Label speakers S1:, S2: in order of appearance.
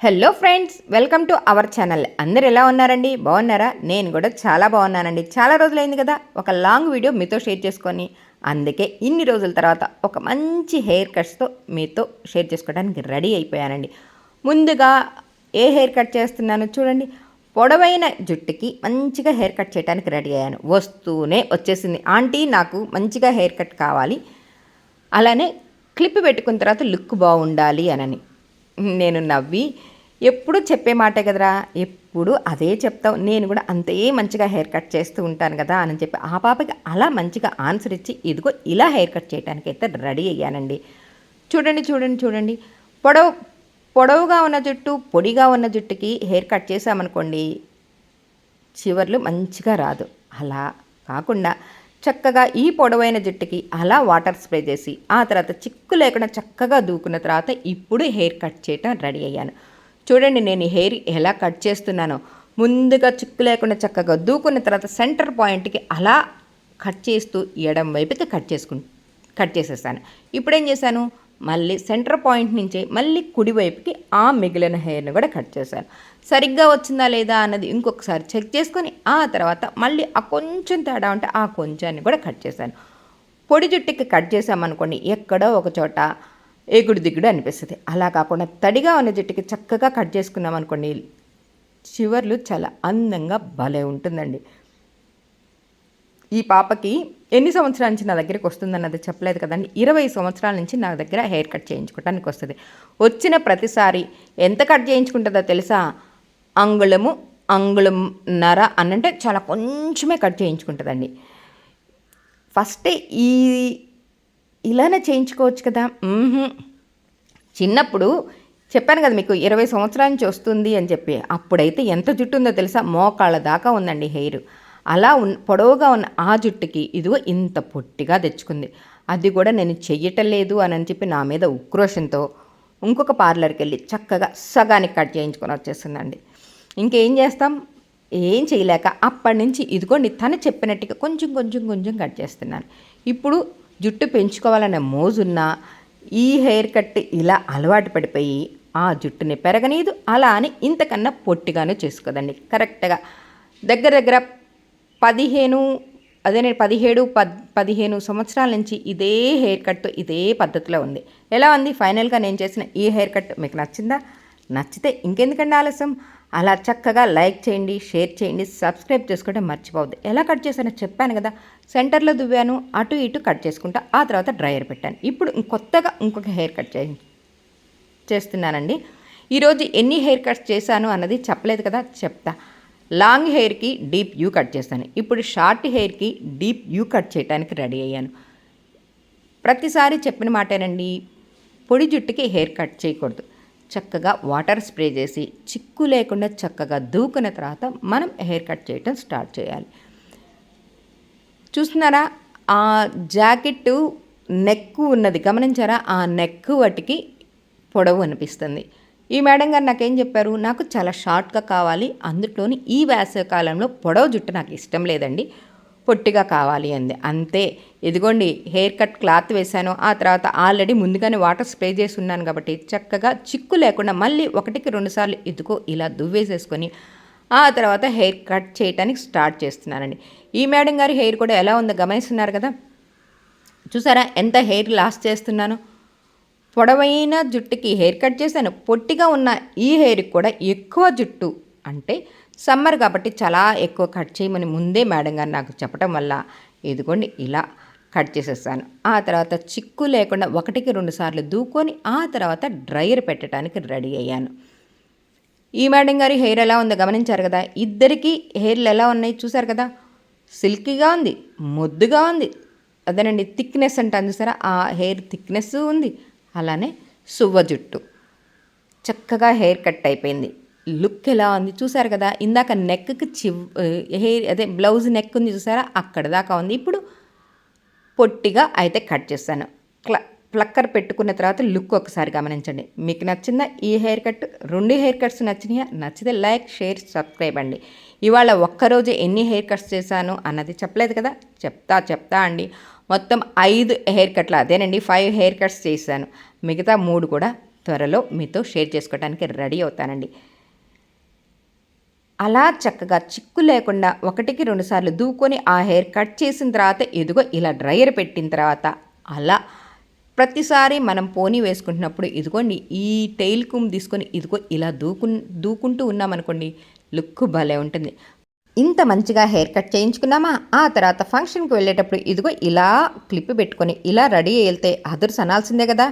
S1: Hello friends, welcome to our channel. అందరు ఎలా ఉన్నారండి? బాగున్నారా? నేను కూడా చాలా బాగున్నానండి. చాలా రోజులైంది కదా ఒక లాంగ్ వీడియో మీతో షేర్ చేసుకొని, అందుకే ఇన్ని రోజుల తర్వాత ఒక మంచి హెయిర్ కట్స్తో మీతో షేర్ చేసుకోవడానికి రెడీ అయిపోయానండి. ముందుగా ఏ హెయిర్ కట్ చేస్తున్నానో చూడండి. పొడవైన జుట్టుకి మంచిగా హెయిర్ కట్ చేయడానికి రెడీ అయ్యాను. వస్తూనే వచ్చేసింది, ఆంటీ నాకు మంచిగా హెయిర్ కట్ కావాలి, అలానే క్లిప్ పెట్టుకున్న తర్వాత లుక్ బాగుండాలి అనని. నేను నవ్వి, ఎప్పుడు చెప్పే మాటే కదరా, ఎప్పుడు అదే చెప్తావు, నేను కూడా అంతే మంచిగా హెయిర్ కట్ చేస్తూ ఉంటాను కదా అని చెప్పి ఆ పాపకి అలా మంచిగా ఆన్సర్ ఇచ్చి, ఇదిగో ఇలా హెయిర్ కట్ చేయడానికి అయితే రెడీ అయ్యానండి. చూడండి చూడండి చూడండి, పొడవుగా ఉన్న జుట్టు, పొడిగా ఉన్న జుట్టుకి హెయిర్ కట్ చేసామనుకోండి, చివర్లు మంచిగా రాదు. అలా కాకుండా చక్కగా ఈ పొడవైన జుట్టుకి అలా వాటర్ స్ప్రే చేసి, ఆ తర్వాత చిక్కు లేకుండా చక్కగా దూకున్న తర్వాత ఇప్పుడు హెయిర్ కట్ చేయటం రెడీ అయ్యాను. చూడండి నేను ఈ హెయిర్ ఎలా కట్ చేస్తున్నానో. ముందుగా చిక్కు లేకుండా చక్కగా దూకున్న తర్వాత సెంటర్ పాయింట్కి అలా కట్ చేస్తూ ఎడం వైపుకి కట్ చేసేసాను. ఇప్పుడు ఏం చేశాను, మళ్ళీ సెంటర్ పాయింట్ నుంచే మళ్ళీ కుడివైపుకి ఆ మిగిలిన హెయిర్ని కూడా కట్ చేశాను. సరిగ్గా వచ్చిందా లేదా అన్నది ఇంకొకసారి చెక్ చేసుకొని, ఆ తర్వాత మళ్ళీ ఆ కొంచెం తేడా ఉంటే ఆ కొంచాన్ని కూడా కట్ చేశాను. పొడి జుట్టుకి కట్ చేసామనుకోండి, ఎక్కడో ఒక చోట ఎగుడు దిగుడు అనిపిస్తుంది. అలా కాకుండా తడిగా ఉన్న జుట్టుకి చక్కగా కట్ చేసుకున్నాం అనుకోండి, చివర్లు చాలా అందంగా భలే ఉంటుందండి. ఈ పాపకి ఎన్ని సంవత్సరాల నుంచి నా దగ్గరికి వస్తుందన్నది చెప్పలేదు కదండి. 20 సంవత్సరాల నుంచి నా దగ్గర హెయిర్ కట్ చేయించుకోవడానికి వస్తుంది. వచ్చిన ప్రతిసారి ఎంత కట్ చేయించుకుంటుందో తెలుసా? అంగుళంన్నర అనంటే చాలా కొంచెమే కట్ చేయించుకుంటుందండి. ఫస్టే ఇలానే చేయించుకోవచ్చు కదా. చిన్నప్పుడు చెప్పాను కదా మీకు 20 సంవత్సరాల నుంచి వస్తుంది అని చెప్పి, అప్పుడైతే ఎంత జుట్టు ఉందో తెలుసా? మోకాళ్ళ దాకా ఉందండి హెయిర్. అలా పొడవుగా ఉన్న ఆ జుట్టుకి ఇదిగో ఇంత పొట్టిగా తెచ్చుకుంది. అది కూడా నేను చెయ్యటం లేదు అని చెప్పి నా మీద ఉక్రోషంతో ఇంకొక పార్లర్కి వెళ్ళి చక్కగా సగానికి కట్ చేయించుకొని వచ్చేసిందండి. ఇంకేం చేస్తాం, ఏం చేయలేక అప్పటి నుంచి ఇదిగోండి తను చెప్పినట్టుగా కొంచెం కొంచెం కొంచెం కట్ చేస్తున్నాను. ఇప్పుడు జుట్టు పెంచుకోవాలనే మోజున్నా ఈ హెయిర్ కట్ ఇలా అలవాటు పడిపోయి ఆ జుట్టుని పెరగనీదు, అలా అని ఇంతకన్నా పొట్టిగానే చేసుకోదండి. కరెక్ట్గా దగ్గర దగ్గర 17 సంవత్సరాల నుంచి ఇదే హెయిర్ కట్ ఇదే పద్ధతిలో ఉంది. ఎలా ఉంది ఫైనల్గా నేను చేసిన ఈ హెయిర్ కట్ మీకు నచ్చిందా? నచ్చితే ఇంకెందుకండి ఆలస్యం, అలా చక్కగా లైక్ చేయండి, షేర్ చేయండి, సబ్స్క్రైబ్ చేసుకోవడం మర్చిపోవద్దు. ఎలా కట్ చేశానో చెప్పాను కదా. సెంటర్లో దువ్వాను, అటు ఇటు కట్ చేసుకుంటా, ఆ తర్వాత డ్రైయర్ పెట్టాను. ఇప్పుడు కొత్తగా ఇంకొక హెయిర్ కట్ చేస్తున్నానండి. ఈరోజు ఎన్ని హెయిర్ కట్స్ చేశాను అన్నది చెప్పలేదు కదా, చెప్తా. లాంగ్ హెయిర్కి డీప్ యూ కట్ చేస్తాను. ఇప్పుడు షార్ట్ హెయిర్కి డీప్ యూ కట్ చేయడానికి రెడీ అయ్యాను. ప్రతిసారి చెప్పిన మాటేనండి, పొడి జుట్టుకి హెయిర్ కట్ చేయకూడదు. చక్కగా వాటర్ స్ప్రే చేసి చిక్కు లేకుండా చక్కగా దూకున్న తర్వాత మనం హెయిర్ కట్ చేయటం స్టార్ట్ చేయాలి. చూస్తున్నారా, ఆ జాకెట్ నెక్ ఉన్నది గమనించారా? ఆ నెక్ వాటికి పొడవు అనిపిస్తుంది. ఈ మేడం గారు నాకేం చెప్పారు, నాకు చాలా షార్ట్గా కావాలి, అందులోని ఈ వేసవికాలంలో పొడవు జుట్టు నాకు ఇష్టం లేదండి, పొట్టిగా కావాలి అంది. అంతే, ఇదిగోండి హెయిర్ కట్ క్లాత్ వేశాను. ఆ తర్వాత ఆల్రెడీ ముందుగానే వాటర్ స్ప్రే చేసి ఉన్నాను కాబట్టి చక్కగా చిక్కు లేకుండా మళ్ళీ 1-2 సార్లు ఇదిగో ఇలా దువ్వేసేసుకొని ఆ తర్వాత హెయిర్ కట్ చేయడానికి స్టార్ట్ చేస్తున్నానండి. ఈ మేడం గారి హెయిర్ కూడా ఎలా ఉందో గమనిస్తున్నారు కదా. చూసారా ఎంత హెయిర్ లాస్ చేస్తున్నాను. పొడవైన జుట్టుకి హెయిర్ కట్ చేశాను, పొట్టిగా ఉన్న ఈ హెయిర్కి కూడా ఎక్కువ జుట్టు, అంటే సమ్మర్ కాబట్టి చాలా ఎక్కువ కట్ చేయమని ముందే మేడం గారు నాకు చెప్పడం వల్ల ఇదిగోండి ఇలా కట్ చేసేసాను. ఆ తర్వాత చిక్కు లేకుండా 1-2 సార్లు దూకొని ఆ తర్వాత డ్రైయర్ పెట్టడానికి రెడీ అయ్యాను. ఈ మేడం గారి హెయిర్ ఎలా ఉందో గమనించారు కదా. ఇద్దరికి హెయిర్లు ఎలా ఉన్నాయి చూసారు కదా. సిల్కీగా ఉంది, ముద్దుగా ఉంది, అదేనండి థిక్నెస్ అంటాను చూసారా, ఆ హెయిర్ థిక్నెస్ ఉంది. అలానే సువ్వ జుట్టు చక్కగా హెయిర్ కట్ అయిపోయింది. లుక్ ఎలా ఉంది చూసారు కదా. ఇందాక నెక్కి హెయిర్ అదే బ్లౌజ్ నెక్ ఉంది చూసారా, అక్కడ దాకా ఉంది. ఇప్పుడు పొట్టిగా అయితే కట్ చేస్తాను. ప్లక్కర్ పెట్టుకున్న తర్వాత లుక్ ఒకసారి గమనించండి. మీకు నచ్చిందా ఈ హెయిర్ కట్? 2 హెయిర్ కట్స్ నచ్చినాయా? నచ్చితే లైక్, షేర్, సబ్స్క్రైబ్ అండి. ఇవాళ ఒక్కరోజు ఎన్ని హెయిర్ కట్స్ చేశాను అన్నది చెప్పలేదు కదా, చెప్తా అండి. మొత్తం 5 హెయిర్ కట్లు, అదేనండి 5 హెయిర్ కట్స్ చేశాను. మిగతా 3 కూడా త్వరలో మీతో షేర్ చేసుకోవడానికి రెడీ అవుతానండి. అలా చక్కగా చిక్కు లేకుండా 1-2 సార్లు దూకొని ఆ హెయిర్ కట్ చేసిన తర్వాత ఇదిగో ఇలా డ్రైయర్ పెట్టిన తర్వాత అలా ప్రతిసారి మనం పోనీ వేసుకుంటున్నప్పుడు ఇదిగోండి ఈ టెయిల్ కూమ్ తీసుకొని ఇదిగో ఇలా దూకుంటూ ఉన్నామనుకోండి, లుక్ భలే ఉంటుంది. ఇంత మంచిగా హెయిర్ కట్ చేయించుకున్నామా, ఆ తర్వాత ఫంక్షన్కి వెళ్ళేటప్పుడు ఇదిగో ఇలా క్లిప్ పెట్టుకొని ఇలా రెడీ వెళ్తే అదర్స్ అనాల్సిందే కదా.